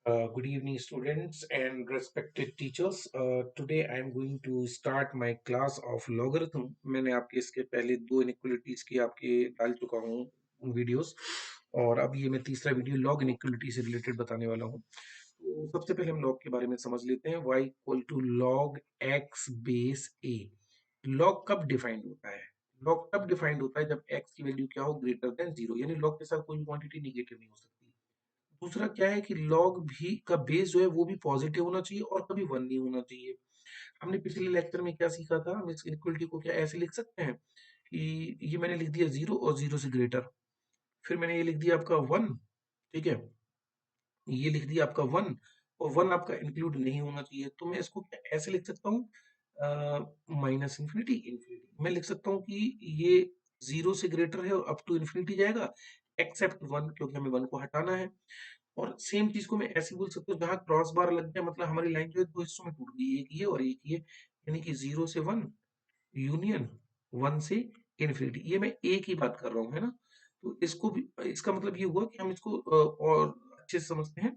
Good evening, students and respected teachers. Today I am going to start my class of logarithm. मैंने आपके इसके पहले दो inequalities की आपके डाल चुका हूँ वीडियोस, और अब ये मैं तीसरा वीडियो लॉग इनइक्वलिटी से रिलेटेड बताने वाला हूँ। तो सबसे पहले हम लॉग के बारे में समझ लेते हैं। y equal to log x base a। Log कब डिफाइंड होता है? लॉग तब डिफाइंड होता है जब x की वैल्यू क्या हो, ग्रेटर देन जीरो, यानी लॉग के साथ कोई भी क्वांटिटी निगेटिव नहीं हो सकती। दूसरा क्या है कि लॉग भी का बेस जो है वो भी पॉजिटिव होना चाहिए और कभी वन नहीं होना चाहिए। हमने पिछले लेक्चर में क्या सीखा था? हम इस इक्वलिटी को क्या ऐसे लिख सकते हैं कि ये मैंने लिख दिया जीरो और जीरो से ग्रेटर, फिर मैंने ये लिख दिया आपका वन। ठीक है, ये लिख दिया आपका वन, और वन आपका इंक्लूड नहीं होना चाहिए, तो मैं इसको क्या ऐसे लिख सकता हूँ, माइनस इंफिनिटी इंफिनिटी। मैं लिख सकता हूँ कि ये जीरो से ग्रेटर है और अप टू इंफिनिटी जाएगा एक्सेप्ट वन, क्योंकि हमें वन को हटाना है। और सेम चीज को मैं ऐसे बोल सकता हूँ, जहां क्रॉस बार लग गया मतलब हमारी लाइन जो है दो हिस्सों में टूट गई, एक ये और एक ये, यानी कि जीरो से वन यूनियन वन से इन्फिनिटी। ये मैं एक ही बात कर रहा हूँ, है ना। तो इसको भी, इसका मतलब ये हुआ कि हम इसको और अच्छे से समझते हैं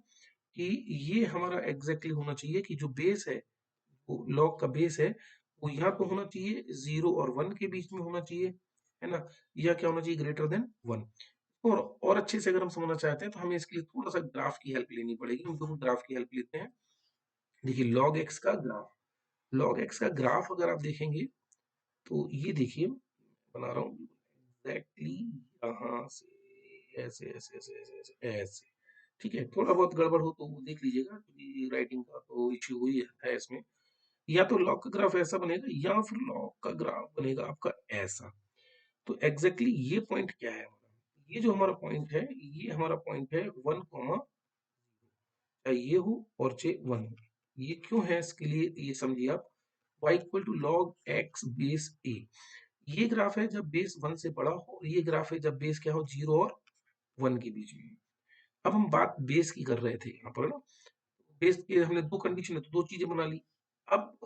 कि ये हमारा एग्जैक्टली होना चाहिए कि जो बेस है, वो लॉग का बेस है, वो या तो होना चाहिए जीरो और वन के बीच में होना चाहिए, है ना, या क्या होना चाहिए, ग्रेटर देन वन। और अच्छे से अगर हम समझना चाहते हैं तो हमें इसके लिए थोड़ा सा ग्राफ की हेल्प लेनी पड़ेगी। हम दोनों ग्राफ की हेल्प लेते हैं। देखिए लॉग एक्स का ग्राफ, लॉग एक्स का ग्राफ अगर आप देखेंगे तो ये देखिए बना रहा हूँ एग्जैक्टली यहाँ से ऐसे ऐसे ऐसे ऐसे ऐसे ऐसे। ठीक है, थोड़ा बहुत गड़बड़ हो तो वो देख लीजिएगा, क्योंकि राइटिंग का तो इश्यू हुई है इसमें। या तो लॉग का ग्राफ ऐसा बनेगा या फिर लॉग का ग्राफ बनेगा आपका ऐसा। तो एग्जैक्टली ये पॉइंट क्या है हमारा? ये जो हमारा पॉइंट है, ये हमारा पॉइंट है वन कॉमा, चाहे ये हो और चाहे वन हो। ये क्यों है, इसके लिए ये समझिए आप। y equal to log X base a। ये ग्राफ है जब बेस वन से बड़ा हो, और ये ग्राफ है जब बेस क्या हो, जीरो और वन के बीच में। अब हम बात बेस की कर रहे थे यहाँ पर ना। बेस के हमने दो कंडीशन है तो दो चीजें बना ली। अब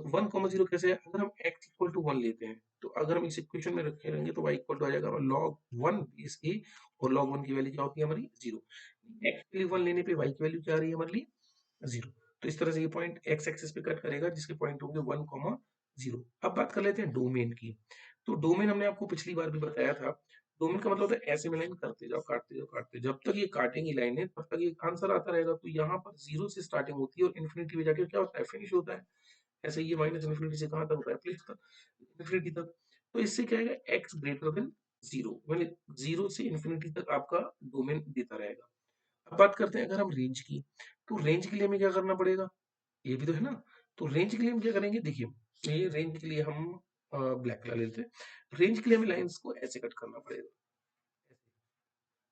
वन कॉमा जीरो कैसे है? अगर हम x इक्वल टू वन लेते हैं, तो अगर हम इस इक्वेशन में रखे रहेंगे तो y इक्वल टू आ जाएगा लॉग वन बेस a, और लॉग वन की वैल्यू क्या होती है हमारी, जीरो। x के लिए वन लेने पे y की वैल्यू क्या आ रही है हमारे लिए, जीरो। तो इस तरह से ये पॉइंट एक्स एक्सिस पे कट करेगा, जिसके पॉइंट होंगे वन कॉमा जीरो। अब बात कर लेते हैं डोमेन की। तो डोमेन हमने आपको पिछली बार भी बताया था। डोमेन का मतलब होता है ऐसे में लाइन करते जाओ काटते जाओ काटते, जब तक ये काटेंगी लाइन है तब तक ये आंसर आता रहेगा। तो यहाँ पर जीरो से स्टार्टिंग होती है और इन्फिनिटी में जाके क्या होता है, फिनिश होता है। ऐसे ये माइनस इन्फिनिटी से कहाँ तक होता है, प्लस तक, इन्फिनिटी तक। तो इससे क्या आएगा, एक्स ग्रेटर देन जीरो, मतलब जीरो से इन्फिनिटी तक आपका डोमेन देता रहेगा। अब बात करते हैं अगर हम रेंज की, तो रेंज के लिए हमें क्या करना पड़ेगा, ये भी तो है ना। तो रेंज के लिए हम क्या करेंगे, देखिए ये रेंज के लिए हम ब्लैक कलर लेते हैं। रेंज के लिए हमें लाइंस को ऐसे कट करना पड़ेगा।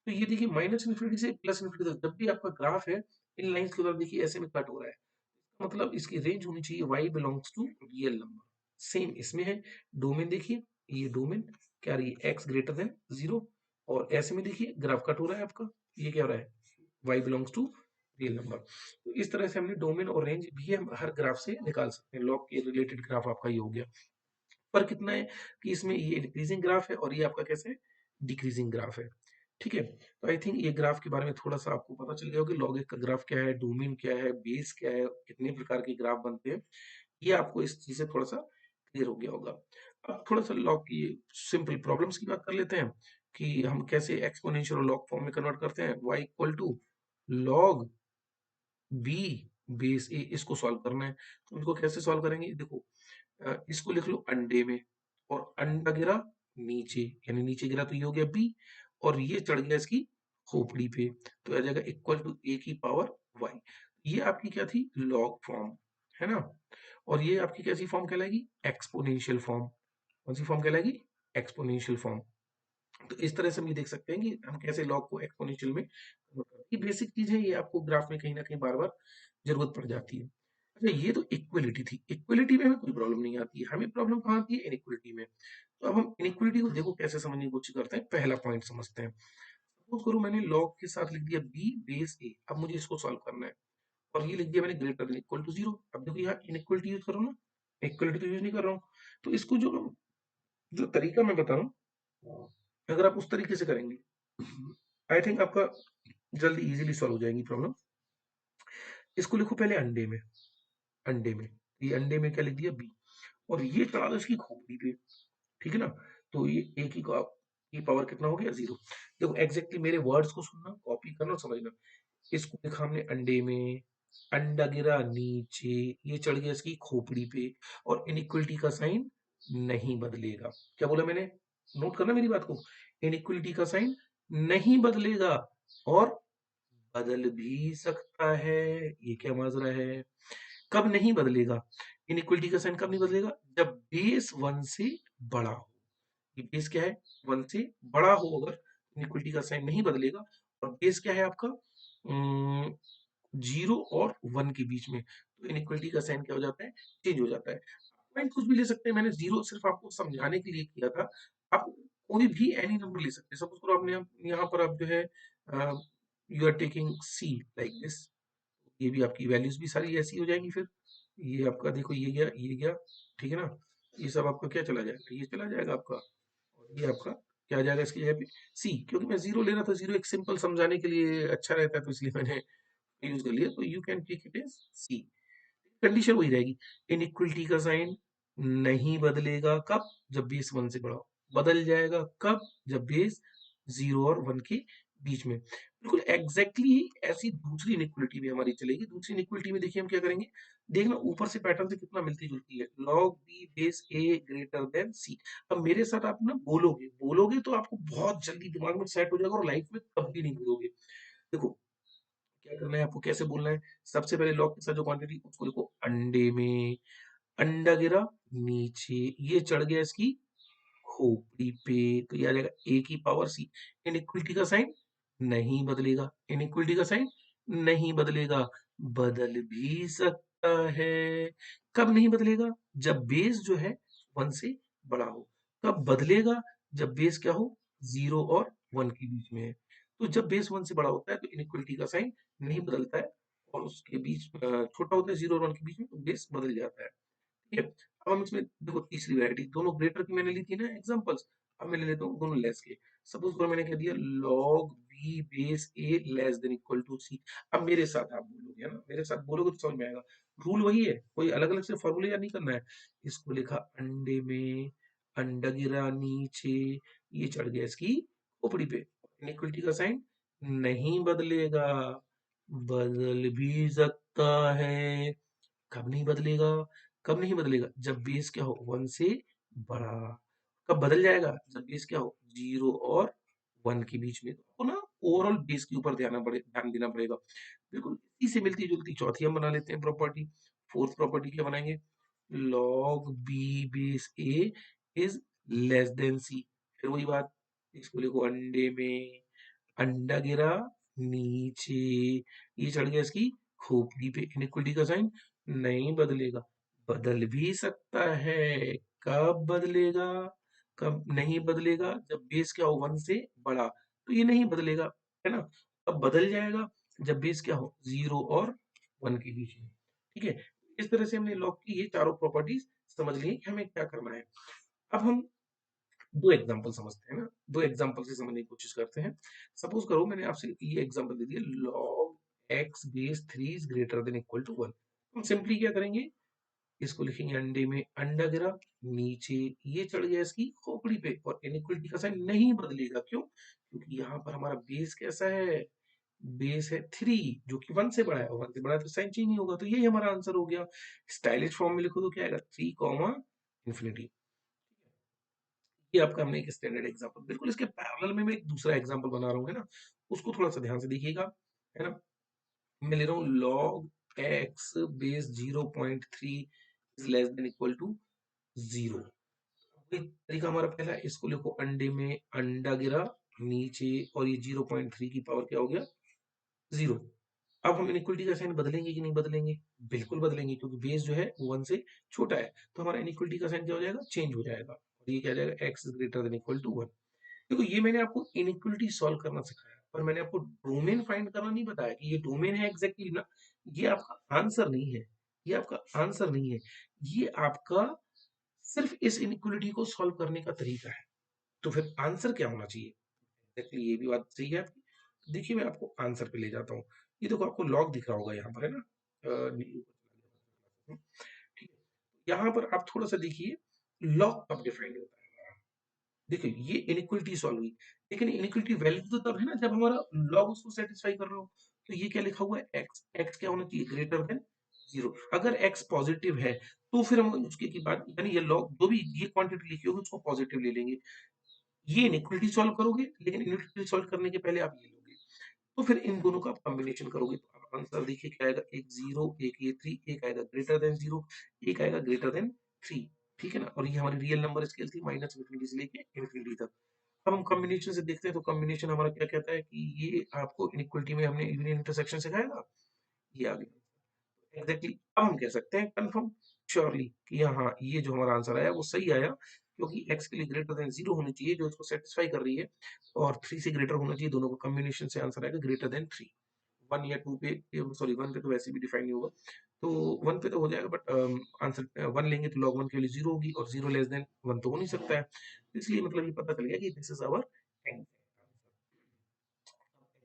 तो ये देखिए माइनस इन्फिनिटी से प्लस इन्फिनिटी तक जब भी आपका ग्राफ है, इन लाइंस के उधर देखिए ऐसे में कट हो रहा है, मतलब इसकी रेंज होनी चाहिए y belongs to real number. Same इसमें है। डोमेन देखिए, ये डोमेन क्या रही है, x ग्रेटर देन जीरो, और ऐसे में देखिए ग्राफ कट हो रहा है आपका, ये क्या हो रहा है, y belongs to real number. तो इस तरह से हमने डोमेन और रेंज भी हम हर ग्राफ से निकाल सकते हैं। लॉग के रिलेटेड ग्राफ आपका ये हो गया। पर कितना है कि इसमें ये इंक्रीजिंग ग्राफ है और ये आपका कैसे है, डिक्रीजिंग ग्राफ है। ठीक है, तो आई थिंक ये ग्राफ के बारे में थोड़ा सा आपको पता चल गया होगा कि लॉग का ग्राफ क्या है, डोमेन क्या है, बेस क्या है, कितने प्रकार के ग्राफ बनते हैं। ये आपको इस चीज से थोड़ा सा क्लियर हो गया होगा। अब थोड़ा सा लॉग की सिंपल प्रॉब्लम्स की बात कर लेते हैं कि हम कैसे एक्सपोनेंशियल और लॉग फॉर्म में कन्वर्ट करते हैं। y equal to log b base a, इसको सॉल्व करना है। तो इनको कैसे सॉल्व करेंगे, देखो इसको लिख लो अंडे में, और अंडा गिरा नीचे, यानी नीचे गिरा तो ये हो गया b, और ये चढ़ गया इसकी खोपड़ी पे, तो आ जाएगा इक्वल टू a की पावर y। ये आपकी क्या थी, लॉग फॉर्म, है ना। और ये आपकी कैसी फॉर्म कहलाएगी, एक्सपोनेंशियल फॉर्म। कौन सी फॉर्म कहलाएगी, एक्सपोनेंशियल फॉर्म। तो इस तरह से हम ये देख सकते हैं कि हम कैसे लॉग को एक्सपोनेंशियल में convert करते हैं। ये बेसिक चीज है, ये आपको ग्राफ में कहीं ना कहीं बार बार जरूरत पड़ जाती है। अच्छा, ये तो इक्वलिटी थी। इक्वलिटी में हमें कोई प्रॉब्लम नहीं आती है, हमें प्रॉब्लम कहाँ आती है, इनइक्वलिटी में। तो अब हम इनइक्वलिटी को देखो कैसे समझने की कोशिश करते हैं। पहला पॉइंट समझते हैं। सपोज करो मैंने लॉग के साथ लिख दिया b बेस a, अब मुझे इसको सॉल्व करना है, और ये लिख दिया मैंने greater than equal to zero. अब देखो यहाँ इनइक्वलिटी यूज करो ना, इक्वलिटी तो यूज नहीं कर रहा हूँ। तो इसको जो जो तरीका मैं बता रहा हूँ, अगर आप उस तरीके से करेंगे, आई थिंक आपका जल्दी इजीली सॉल्व हो जाएगी प्रॉब्लम। इसको लिखो पहले अंडे में, अंडे में, ये अंडे में क्या लिख दिया बी, और ये चढ़ा दो इसकी खोपड़ी पे, ठीक है ना। तो ये एक ही की पावर कितना हो गया 0। देखो एग्जैक्टली मेरे वर्ड्स को सुनना, कॉपी करना और समझना। इसको लिखा हमने अंडे में, अंडा गिरा नीचे, ये चढ़ गया इसकी खोपड़ी पे, और इनइक्वलिटी का साइन नहीं बदलेगा। क्या बोला मैंने, नोट करना मेरी बात को, इनइक्वलिटी का साइन नहीं बदलेगा, और बदल भी सकता है। ये क्या माजरा है, कब नहीं बदलेगा, इनइक्वलिटी का साइन कब नहीं बदलेगा, जब बेस 1 से बड़ा हो। ये बेस क्या है, 1 से बड़ा हो अगर, इनइक्वलिटी का साइन नहीं बदलेगा। और बेस क्या है आपका, 0 और 1 के बीच में, तो इनइक्वलिटी का साइन क्या हो जाता है, चेंज हो जाता है। पॉइंट कुछ भी ले सकते हैं, मैंने जीरो सिर्फ आपको समझाने के लिए किया था। आप कोई भी एनी नंबर ले सकते हैं। सपोज करो आपने यहाँ पर आप जो है you are taking C like this, ये भी आपकी वैल्यूज भी सारी ऐसी हो जाएंगी। फिर ये आपका देखो, ये गया ये गया, ठीक है ना, ये सब आपका क्या चला जाएगा, ये चला जाएगा आपका, और ये आपका क्या आ जाएगा इसकी जगह पे सी, क्योंकि मैं जीरो ले रहा था, जीरो एक सिंपल समझाने के लिए अच्छा रहता है, तो इसलिए मैंने यूज कर लिया। तो you can take it as C, condition वही रहेगी, इनइक्वलिटी का साइन नहीं बदलेगा कब, जब बेस 1 से बड़ा हो, बदल जाएगा कब, जब बेस 0 और 1 के बीच में। बिल्कुल एग्जैक्टली ऐसी दूसरी इनइक्वलिटी भी हमारी चलेगी। दूसरी इनइक्वलिटी में देखिए हम क्या करेंगे, देखना ऊपर से पैटर्न से कितना मिलती जुलती है, लॉग बी बेस ए ग्रेटर देन सी। अब मेरे साथ आप ना बोलोगे बोलोगे तो आपको बहुत जल्दी दिमाग में सेट हो जाएगा, और लाइफ में कभी नहीं भूलोगे। देखो क्या करना है आपको, कैसे बोलना है, सबसे पहले लॉग के साथ जो क्वांटिटी उसको लिखो अंडे में, अंडा गिरा नीचे, ये चढ़ गया इसकी खोपड़ी पे, तो ये आ जाएगा ए की पावर सी। इनइक्वलिटी का साइन नहीं बदलेगा, इनइक्वलिटी का साइन नहीं बदलेगा, बदल भी सकता है। कब नहीं बदलेगा, जब बेस जो है 1 से बड़ा हो। कब बदलेगा, जब बेस क्या हो, 0 और 1 के बीच में है। तो जब बेस 1 से बड़ा होता है तो इनइक्वलिटी का साइन नहीं बदलता है, और उसके बीच छोटा होता है 0 और 1 के बीच में, तो बेस बदल जाता है। ठीक है। अब हम इसमें देखो तीसरी वैरायटी, दोनों ग्रेटर की मैंने ली थी ना एग्जांपल्स, अब मैं ले लेता हूँ दोनों लेस के। सपोज करो मैंने कह दिया log b base a less than equal to c। अब मेरे साथ आप बोलोगे, है ना, मेरे साथ बोलोगे तो समझ में आएगा। रूल वही है, कोई अलग अलग से फॉर्मूले याद नहीं करना है। इसको लिखा अंडे में, अंडा गिरा नीचे, ये चढ़ गया इसकी खोपड़ी पे, इनइक्वलिटी का साइन नहीं बदलेगा, बदल भी सकता है। कब नहीं बदलेगा, कब नहीं बदलेगा, जब बेस क्या हो 1 से बड़ा। कब बदल जाएगा, जब बेस क्या हो 0 और 1 के बीच में। तो आपको ना ओवरऑल बेस के ऊपर ध्यान देना पड़ेगा। बिल्कुल इसी से मिलती जुलती चौथी हम बना लेते हैं प्रॉपर्टी। फोर्थ प्रॉपर्टी क्या बनाएंगे, log b base a is less then c। फिर वही बात, इसको लिखो अंडे में, अंडा गिरा नीचे, ये चढ़ गया इसकी खोपड़ी पे, इनइक्वलिटी का साइन नहीं बदलेगा, बदल भी सकता है। कब बदलेगा, कब नहीं बदलेगा, जब बेस क्या हो 1 से बड़ा, तो ये नहीं बदलेगा, है ना। अब बदल जाएगा जब बेस क्या हो 0 और 1 के बीच में। ठीक है, इस तरह से हमने लॉग की ये चारों प्रॉपर्टीज समझ ली कि हमें क्या करना है। अब हम दो एग्जांपल समझते हैं ना, दो एग्जांपल से समझने की कोशिश करते हैं। सपोज करो मैंने आपसे ये एग्जांपल दे दिया, log x base 3 is greater than equal to 1। हम सिंपली क्या करेंगे, इसको लिखेंगे अंडे में, अंडा गिरा नीचे, ये चढ़ गया इसकी खोपड़ी पे, और इनइक्वलिटी का साइन नहीं बदलेगा। क्यों, क्योंकि यहाँ पर हमारा बेस कैसा है, बेस है 3, जो कि 1 से बड़ा है, और 1 से बड़ा है तो साइन चेंज नहीं होगा। तो यही हमारा आंसर हो गया। स्टाइलिश फॉर्म में लिखो तो क्या आएगा, 3 कॉमा इन्फिनिटी। ये आपका हमने एक स्टैंडर्ड एग्जांपल, बिल्कुल इसके पैरेलल में मैं एक दूसरा एग्जांपल बना रहा हूँ, है ना, उसको थोड़ा सा ध्यान से देखिएगा, है ना। मैं ले रहा हूँ log x base 0.3 is less than equal to 0। ये तरीका हमारा पहला है, इसको लिखो अंडे में, अंडा गिरा नीचे, और ये 0.3 की पावर क्या हो गया 0। अब हम इनइक्वलिटी का साइन बदलेंगे कि नहीं बदलेंगे, बिल्कुल बदलेंगे, क्योंकि बेस जो है 1 से छोटा है, तो हमारा इनइक्वलिटी का साइन क्या हो जाएगा, चेंज हो जाएगा, और ये क्या हो जाएगा, x greater than equal to 1। देखो ये मैंने आपको इनइक्वलिटी सॉल्व करना सिखाया, पर मैंने आपको डोमेन फाइंड करना नहीं बताया कि ये डोमेन है एग्जैक्टली ना। ये आपका आंसर नहीं है, ये आपका आंसर नहीं है, ये आपका सिर्फ इस इनइक्वलिटी को सॉल्व करने का तरीका है। तो फिर आंसर क्या होना चाहिए, एग्जैक्टली ये भी बात सही है आपकी। देखिए मैं आपको आंसर पे ले जाता हूँ। ये देखो आपको लॉग दिख रहा होगा यहाँ पर, है ना, ठीक है। यहाँ पर आप थोड़ा सा देखिए लॉग कब डिफाइंड होता है। देखिए ये इनइक्वालिटी सॉल्व हुई, लेकिन इनइक्वालिटी वैलिड तो तब है ना जब हमारा लॉग उसको सेटिस्फाई कर रहा हो। तो ये क्या लिखा हुआ है, एक्स, एक्स क्या होना चाहिए, ग्रेटर देन जीरो। अगर एक्स पॉजिटिव है तो फिर हम उसके की बात, यानी ये लॉग जो भी ये क्वांटिटी लिखी होगी उसको पॉजिटिव ले लेंगे। ये इनइक्वालिटी सॉल्व करोगे, लेकिन इनइक्वालिटी सॉल्व करने के पहले आप ये लोगे, तो फिर इन दोनों का आप कॉम्बिनेशन करोगे तो आप आंसर देखिए क्या आएगा, एक जीरो, एक ये थ्री, एक आएगा ग्रेटर देन जीरो, एक आएगा ग्रेटर देन थ्री। ठीक है ना, और ये हमारी रियल नंबर स्केल थी माइनस इन्फिनिटी से लेके इन्फिनिटी तक। अब हम कॉम्बिनेशन से देखते हैं, तो कॉम्बिनेशन हमारा क्या कहता है कि ये आपको इनइक्वालिटी में हमने यूनियन इंटरसेक्शन सिखाया था, ये आ गया एग्जैक्टली। अब हम कह सकते हैं कंफर्म श्योरली कि हाँ ये जो हमारा आंसर आया वो सही आया, क्योंकि x के लिए ग्रेटर देन जीरो होनी चाहिए जो इसको सेटिस्फाई कर रही है, और थ्री से ग्रेटर होना चाहिए, दोनों का कॉम्बिनेशन से आंसर आएगा ग्रेटर देन थ्री। वन या टू पे, सॉरी वन पे तो वैसे भी डिफाइन नहीं होगा, तो वन पे तो हो जाएगा, बट आंसर वन लेंगे तो log वन की वैल्यू जीरो होगी, और जीरो लेस देन वन तो हो नहीं सकता है, तो इसलिए मतलब ये पता चल गया कि दिस इज आवर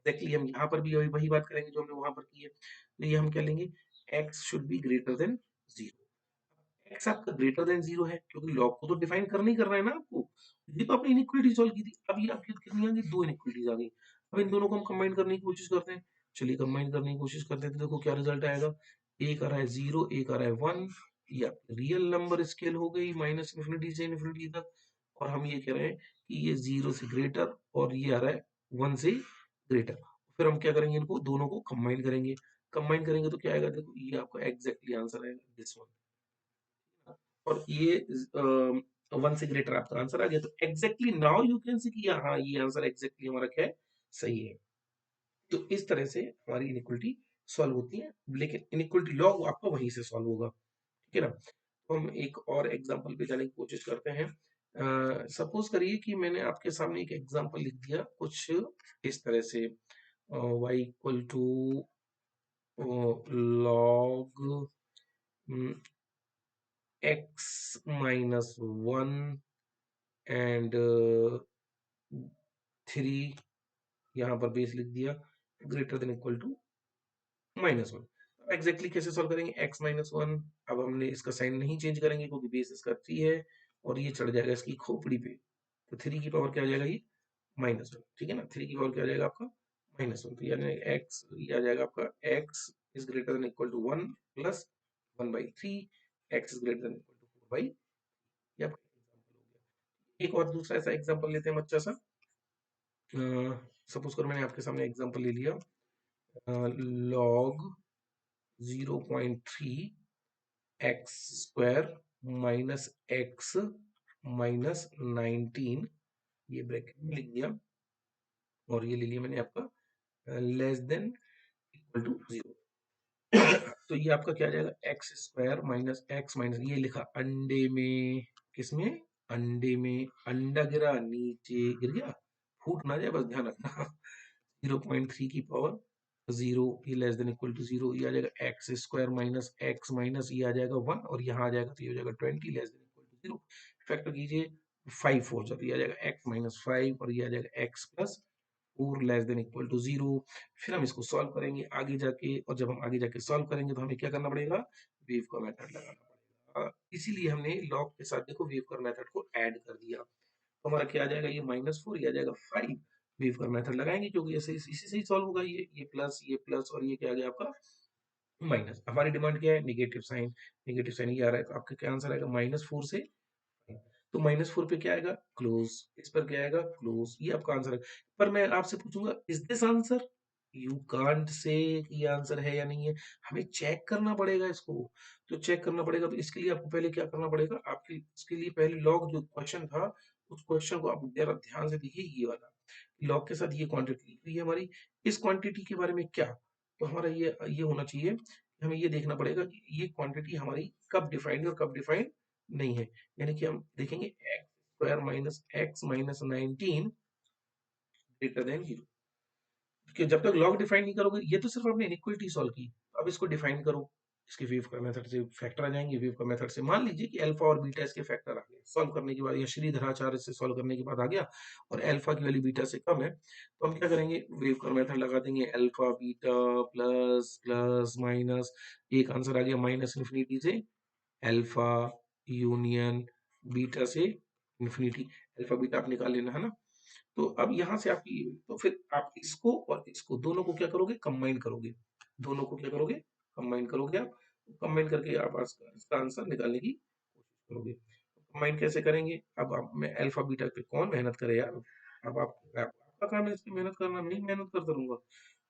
एग्जैक्टली। हम यहाँ पर भी वही वही बात करेंगे जो हमने वहां पर की है, तो ये हम क्या लेंगे, x should be greater than zero. x आपका ग्रेटर देन जीरो है क्योंकि लॉग को तो डिफाइन करना ही करना है ना आपको, ये तो आपने इनइक्वालिटी सॉल्व की थी। अब ये आपकी कितनी आ गई, दो इनइक्वालिटीज आ गई। अब इन दोनों को हम कंबाइन करने की कोशिश करते हैं, चलिए कंबाइन करने की कोशिश करते हैं, तो देखो क्या रिजल्ट आएगा, एक आ रहा है जीरो, एक आ रहा है वन। ये आपकी रियल नंबर स्केल हो गई माइनस इन्फिनिटी से इन्फिनिटी तक, और हम ये कह रहे हैं कि ये जीरो से ग्रेटर, और ये आ रहा है वन से ग्रेटर। फिर हम क्या करेंगे, इनको दोनों को कंबाइन करेंगे, कंबाइन करेंगे तो क्या आएगा, देखो ये आपका एग्जैक्टली आंसर आएगा दिस वन, और ये वन से ग्रेटर आपका आंसर आ गया। तो exactly now you can see कि हाँ ये आंसर एग्जैक्टली हमारा क्या है, सही है। तो इस तरह से हमारी इनइक्वालिटी सॉल्व होती है, लेकिन इनइक्वालिटी लॉग आपका वहीं से सॉल्व होगा। ठीक है ना, तो हम एक और एग्जांपल पे जाने की कोशिश करते हैं। सपोज करिए कि मैंने आपके सामने एक एग्जांपल लिख दिया कुछ इस तरह से, y equal to log x minus one and three, यहाँ पर बेस लिख दिया, greater than equal to minus one. Exactly कैसे सॉल्व करेंगे, x माइनस वन, अब हमने इसका साइन नहीं चेंज करेंगे क्योंकि बेस इसका थ्री है, और ये चढ़ जाएगा इसकी खोपड़ी पे, तो थ्री की पावर क्या आ जाएगा, ये माइनस वन। ठीक है ना, थ्री की पावर क्या आ जाएगा आपका, माइनस वन, तो यानी एक्स ये आ जाएगा आपका, x is greater than equal to one plus one by three, x is greater than equal to four by, ये आपका एग्जाम्पल हो गया। एक और दूसरा ऐसा एग्जाम्पल लेते हैं बच्चा सा, सपोज करो मैंने आपके सामने एग्जाम्पल ले लिया, log 0.3 x square minus x minus 19, ये ब्रैकेट में लिख दिया, और ये ले लिया मैंने आपका less than equal to zero. तो ये आपका क्या आ जाएगा, x square minus x minus, ये लिखा अंडे में, किसमें, अंडे में, अंडा गिरा नीचे गिर गया, फूट ना जाए बस ध्यान रखना। 0.3 की पावर जीरो, ये less than equal to zero, ये आ जाएगा x square minus x minus, ये आ जाएगा वन, और यहाँ आ जाएगा तो ये हो जाएगा 20 less than equal to zero. Factor कीजिए, फाइव फोर जा, तो ये आ जाएगा एक्स माइनस फाइव, और ये आ जाएगा x plus four less than equal to zero. फिर हम इसको सॉल्व करेंगे आगे जाके, और जब हम आगे जाके सॉल्व करेंगे तो हमें क्या करना पड़ेगा, वेव का मेथड लगाना पड़ेगा, इसीलिए हमने लॉग के साथ देखो वेव का मेथड को ऐड कर दिया, तो हमारा क्या आ जाएगा, ये माइनस फोर, ये आ जाएगा फाइव, वेव का मेथड लगाएंगे क्योंकि ऐसे इसी से ही सॉल्व होगा, ये प्लस और ये क्या आ गया आपका माइनस। हमारी डिमांड क्या है, निगेटिव साइन, निगेटिव साइन ये आ रहा है, तो आपका क्या आंसर आएगा, माइनस फोर से, तो माइनस फोर पे क्या आएगा, क्लोज, इस पर क्या आएगा, क्लोज, ये आपका आंसर है। पर मैं आपसे पूछूंगा is this answer, you can't say ये आंसर है या नहीं है, हमें चेक करना पड़ेगा इसको। तो चेक करना पड़ेगा, तो इसके लिए आपको पहले क्या करना पड़ेगा, आपके इसके लिए पहले लॉग जो क्वेश्चन था, उस क्वेश्चन को आप जरा ध्यान से देखिए, ये वाला लॉग के साथ ये क्वांटिटी, तो ये हमारी इस क्वांटिटी के बारे में क्या, तो हमारा ये होना चाहिए, हमें ये देखना पड़ेगा कि ये क्वांटिटी हमारी कब डिफाइंड है और कब डिफाइंड नहीं है। यानी कि हम देखेंगे x square minus x minus 19 greater than zero, कि जब तक लॉग डिफाइन नहीं करोगे, ये तो सिर्फ आपने इनइक्वालिटी सॉल्व की, अब इसको डिफाइन करो, इसके वेव का मेथड से फैक्टर आ जाएंगे, वेव का मेथड से मान लीजिए कि अल्फा और बीटा इसके फैक्टर आ गए सॉल्व करने के बाद, या श्रीधराचार्य से सॉल्व करने के बाद आ गया, और अल्फा की वैल्यू बीटा से कम है, तो हम क्या करेंगे, वेव का मेथड लगा देंगे, alpha beta plus plus plus minus, एक आंसर आ गया माइनस इन्फिनिटी से अल्फा यूनियन बीटा से इन्फिनिटी। अल्फा बीटा आप निकाल लेना है ना। तो अब यहां से आपकी, तो फिर आप इसको और इसको दोनों को क्या करोगे, कंबाइन करोगे। दोनों को क्या करोगे, कंबाइन करोगे। आप कंबाइन करके आप इसका आंसर निकालने की कोशिश करोगे। कंबाइन कैसे करेंगे, अब आप मैं अल्फा बीटा पे कौन मेहनत करे यार। अब आपका काम है इस पे मेहनत करना, नहीं मेहनत करता रहूंगा।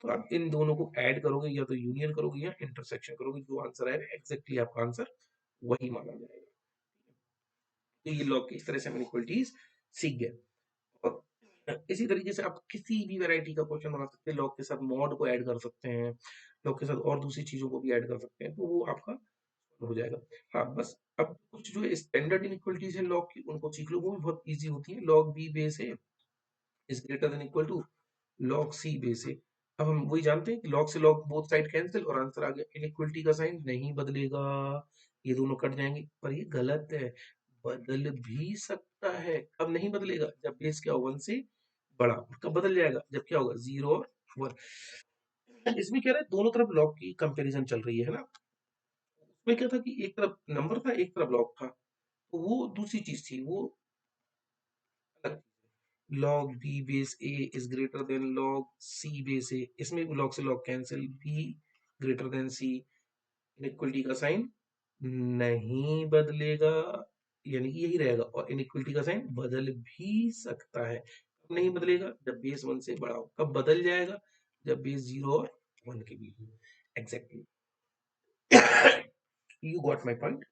तो आप इन दोनों को ऐड करोगे, या तो यूनियन करोगे या इंटरसेक्शन करोगे, जो आंसर आएगा एग्जैक्टली आपका आंसर वही माना जाएगा। तो ये लॉग की इस तरह से हम इनइक्वालिटीज सीख गए। और इसी तरीके से आप किसी भी वैरायटी का क्वेश्चन बना सकते हैं, लॉग के साथ मॉड को ऐड कर सकते हैं, लॉग के साथ और दूसरी चीजों को भी ऐड कर सकते हैं, तो वो आपका हो जाएगा। हाँ बस अब कुछ जो स्टैंडर्ड इनइक्वालिटीज है लॉग की, उनको सीख लो, वो भी बहुत इजी होती है। Log B base A is greater than equal to log C base A. अब हम वही जानते हैं कि लॉग से लॉग बोथ साइड कैंसिल, और आंसर आ गया। इनइक्वालिटी का साइन नहीं बदलेगा, ये दोनों कट जाएंगे, पर ये गलत है। बदल भी सकता है। कब नहीं बदलेगा, जब बेस क्या हो 1 से बड़ा। कब बदल जाएगा, जब क्या होगा 0 और 1। इसमें क्या है, दोनों तरफ लॉग की कंपैरिजन चल रही है ना। उसमें क्या था कि एक तरफ नंबर था, एक तरफ लॉग था, तो वो दूसरी चीज थी, वो अलग। log b base a is greater than log c base a, इसमें log से log cancel, b greater than c, inequality का साइन नहीं बदलेगा, यानी कि यही रहेगा। और इनइक्वलिटी का साइन बदल भी सकता है। कब नहीं बदलेगा, जब बेस 1 से बड़ा हो। कब बदल जाएगा, जब बेस 0 और 1 के बीच में। Exactly, you got my point.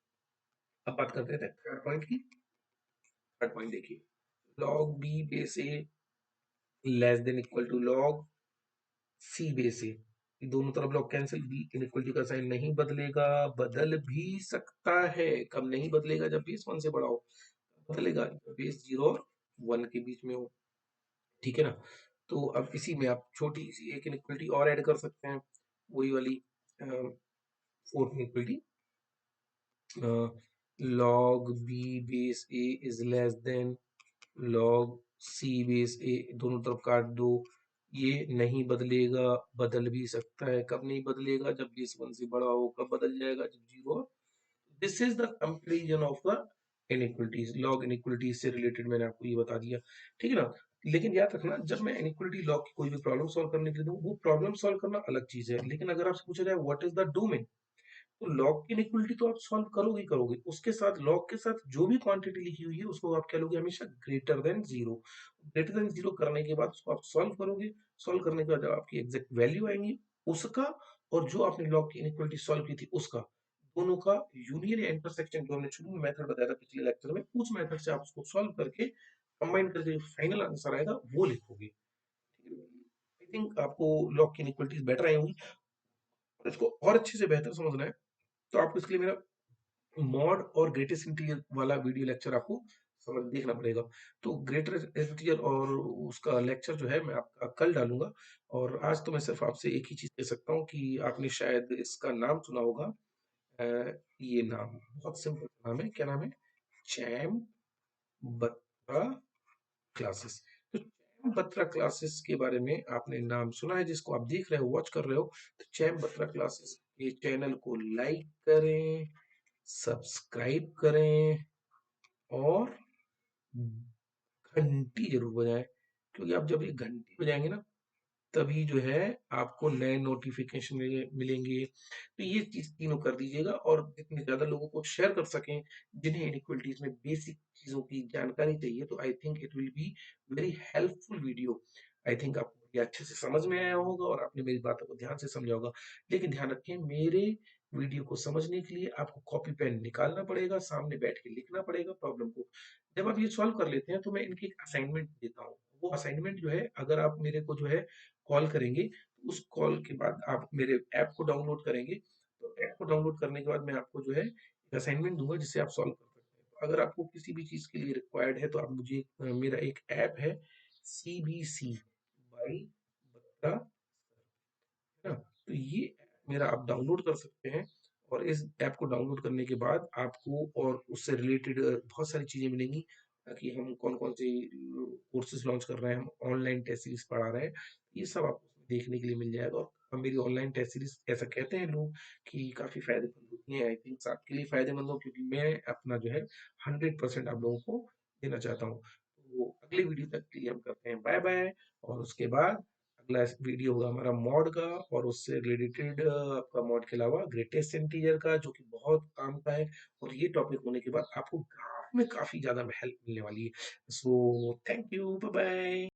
अब बात करते थे थर्ड पॉइंट की। थर्ड पॉइंट देखिए, log b base a less than equal to log c base a, दोनों तरफ लॉग कैंसिल, बी इनइक्वलिटी का साइन नहीं बदलेगा, बदल भी सकता है। कब नहीं बदलेगा, जब बेस 1 से बड़ा हो। बदलेगा जब बेस 0 और 1 के बीच में हो। ठीक है ना। तो अब इसी में आप छोटी सी एक इनइक्वलिटी और ऐड कर सकते हैं, वही वाली fourth inequality, log b base a is less then log c base a, दोनों तरफ काट दो। ये नहीं बदलेगा, बदल भी सकता है। कब नहीं बदलेगा, जब बेस 1 से बड़ा हो। कब बदल जाएगा, जब 0। This is the comparison of the inequalities. Log inequalities से रिलेटेड मैंने आपको ये बता दिया, ठीक है ना। लेकिन याद रखना, जब मैं इनइक्वलिटी लॉग की कोई भी प्रॉब्लम सॉल्व करने के लिए दूं, वो प्रॉब्लम सॉल्व करना अलग चीज है, लेकिन अगर आपसे पूछा जाए व्हाट इज द डोमेन, तो लॉग की इनइक्वलिटी तो आप सॉल्व करोगे ही करोगे, उसके साथ लॉग के साथ जो भी क्वांटिटी लिखी हुई है उसको आप क्या लोगे, हमेशा greater than zero. Greater than zero करने के बाद उसको आप सॉल्व करोगे। सॉल्व करने के बाद जब आपकी एग्जैक्ट वैल्यू आएंगी उसका, और जो आपने लॉग की इनइक्वलिटी सॉल्व की थी उसका, दोनों का यूनियन या इंटरसेक्शन, जो हमने शुरू में मेथड बताया था पिछले लेक्चर में, उस मेथड से आप उसको सॉल्व करके कंबाइन करके जो फाइनल आंसर आएगा वो लिखोगे। आई थिंक आपको लॉग की इनइक्वलिटीज बेटर आई होंगी। इसको और अच्छे से बेहतर समझना है तो आपको इसके लिए मेरा मॉड और ग्रेटेस्ट इंटीजर वाला वीडियो लेक्चर आपको समझ देखना पड़ेगा। तो ग्रेटेस्ट इंटीजर और उसका लेक्चर जो है मैं आपका कल डालूंगा। और आज तो मैं सिर्फ आपसे एक ही चीज कह सकता हूँ कि आपने शायद इसका नाम सुना होगा। ये नाम बहुत सिंपल नाम है, क्या नाम है, चैम बत्रा क्लासेस। तो चैम बत्रा क्लासेस के बारे में आपने नाम सुना है, जिसको आप देख रहे हो, वॉच कर रहे हो, तो चैम बत्रा क्लासेस के चैनल को लाइक करें, सब्सक्राइब करें, और घंटी जरूर बजाएं। क्योंकि आप जब ये घंटी बजाएंगे ना, तभी जो है आपको नए नोटिफिकेशन मिलेंगे। तो ये चीज तीनों कर दीजिएगा, और जितने ज्यादा लोगों को शेयर कर सकें जिन्हें इनइक्वलिटीज में बेसिक चीजों की जानकारी चाहिए, तो I think it will be very helpful video. I think आपको ये अच्छे से समझ में आया होगा और आपने मेरी बातों को ध्यान से समझा होगा। लेकिन ध्यान रखें, मेरे वीडियो को समझने के लिए आपको कॉपी पेन निकालना पड़ेगा, सामने बैठ के लिखना पड़ेगा प्रॉब्लम को। जब आप ये सॉल्व कर लेते हैं तो मैं इनकी एक असाइनमेंट देता हूँ। वो असाइनमेंट जो है, अगर आप मेरे को जो है कॉल करेंगे, तो उस कॉल के बाद आप मेरे ऐप को डाउनलोड करेंगे। तो ऐप को डाउनलोड करने के बाद मैं आपको जो है एक असाइनमेंट दूंगा जिससे आप सॉल्व कर सकते हैं। तो अगर आपको किसी भी चीज के लिए रिक्वायर्ड है तो आप मुझे मेरा एक ऐप है CBC बाई बत्रा, है ना। तो ये ऐप मेरा आप डाउनलोड कर सकते हैं। और इस ऐप को डाउनलोड करने के बाद आपको और उससे रिलेटेड बहुत सारी चीजें मिलेंगी, कि हम कौन कौन से कोर्सेज लॉन्च कर रहे हैं, हम ऑनलाइन टेस्ट सीरीज पढ़ा रहे हैं, ये सब आपको उसमें देखने के लिए मिल जाएगा। मेरी ऑनलाइन टेस्ट सीरीज, ऐसा कहते हैं लोग कि काफ़ी फ़ायदेमंद होती हैं। आई थिंक आपके लिए फ़ायदेमंद हो, क्योंकि मैं अपना जो है 100% आप लोगों को देना चाहता हूँ। तो अगली वीडियो तक के लिए हम करते हैं बाय-बाय, और उसके बाद अगला वीडियो होगा हमारा मॉड का, और उससे रिलेटेड आपका मॉड के अलावा ग्रेटेस्ट इंटीजर का, जो कि बहुत काम का है। और ये टॉपिक होने के बाद आपको ग्राफ में काफ़ी ज़्यादा हेल्प मिलने वाली है। So thank you, bye-bye.